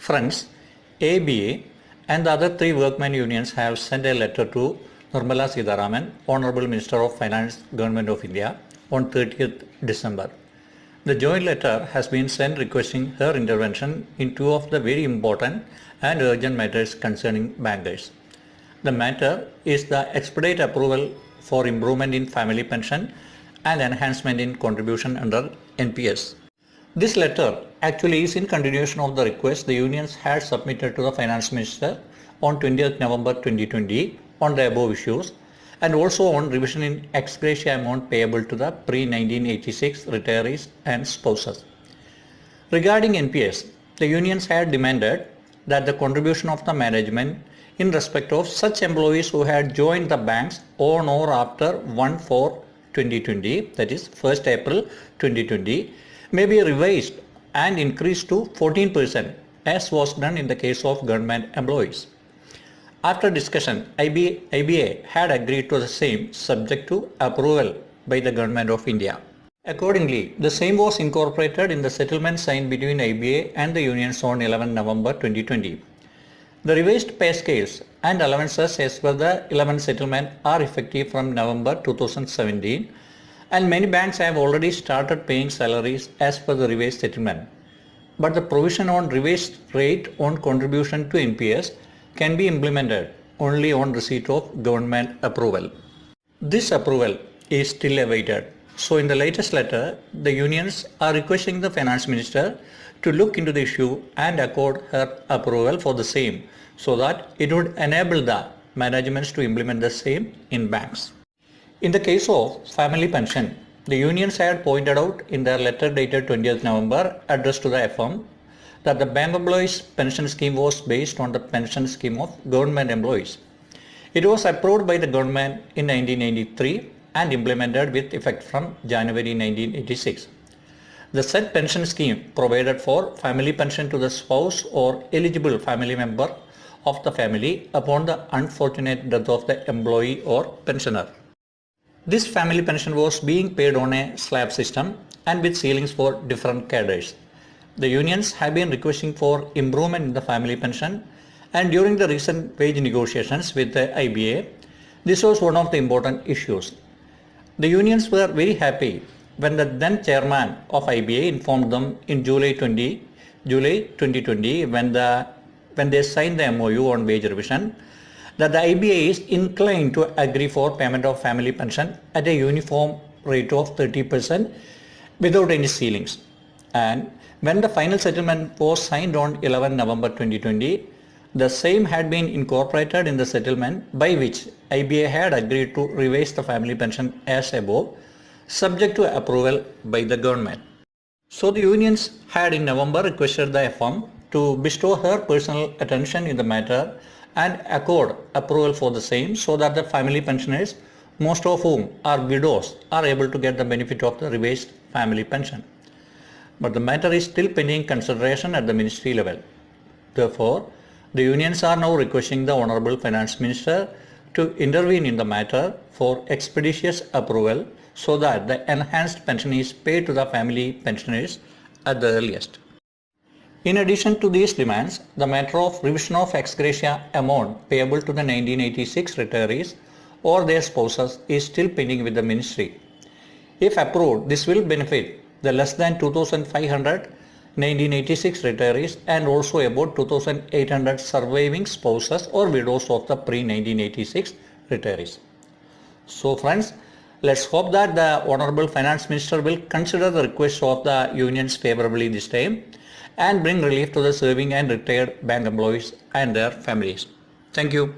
Friends, ABA and the other three workmen unions have sent a letter to Nirmala Sitharaman, Honorable Minister of Finance, Government of India, on 30th December. The joint letter has been sent requesting her intervention in two of the very important and urgent matters concerning bankers. The matter is the expedite approval for improvement in family pension and enhancement in contribution under NPS. This letter actually is in continuation of the request the unions had submitted to the Finance Minister on 20th November 2020 on the above issues, and also on revision in ex gratia amount payable to the pre-1986 retirees and spouses. Regarding NPS, the unions had demanded that the contribution of the management in respect of such employees who had joined the banks on or after 1/4/2020, that is 1st April 2020, may be revised and increased to 14% as was done in the case of government employees. After discussion, IBA had agreed to the same subject to approval by the Government of India. Accordingly, the same was incorporated in the settlement signed between IBA and the unions on 11 November 2020. The revised pay scales and allowances as per the 11th settlement are effective from November 2017, and many banks have already started paying salaries as per the revised settlement. But the provision on revised rate on contribution to NPS can be implemented only on receipt of government approval. This approval is still awaited. So in the latest letter, the unions are requesting the Finance Minister to look into the issue and accord her approval for the same, so that it would enable the managements to implement the same in banks. In the case of family pension, the unions had pointed out in their letter dated 20th November addressed to the FM that the bank employees pension scheme was based on the pension scheme of government employees. It was approved by the government in 1993 and implemented with effect from January 1986. The said pension scheme provided for family pension to the spouse or eligible family member of the family upon the unfortunate death of the employee or pensioner. This family pension was being paid on a slab system and with ceilings for different cadres. The unions have been requesting for improvement in the family pension, and during the recent wage negotiations with the IBA, this was one of the important issues. The unions were very happy when the then chairman of IBA informed them in July 2020 when they signed the MOU on wage revision that the IBA is inclined to agree for payment of family pension at a uniform rate of 30% without any ceilings. And when the final settlement was signed on 11 November 2020, the same had been incorporated in the settlement by which IBA had agreed to revise the family pension as above, subject to approval by the government. So the unions had in November requested the FM to bestow her personal attention in the matter and accord approval for the same, so that the family pensioners, most of whom are widows, are able to get the benefit of the revised family pension. But the matter is still pending consideration at the ministry level. Therefore, the unions are now requesting the Honorable Finance Minister to intervene in the matter for expeditious approval, so that the enhanced pension is paid to the family pensioners at the earliest. In addition to these demands, the matter of revision of ex gratia amount payable to the 1986 retirees or their spouses is still pending with the ministry. If approved, this will benefit the less than 2,500 1986 retirees and also about 2,800 surviving spouses or widows of the pre-1986 retirees. So friends, let's hope that the Honorable Finance Minister will consider the requests of the unions favorably this time and bring relief to the serving and retired bank employees and their families. Thank you.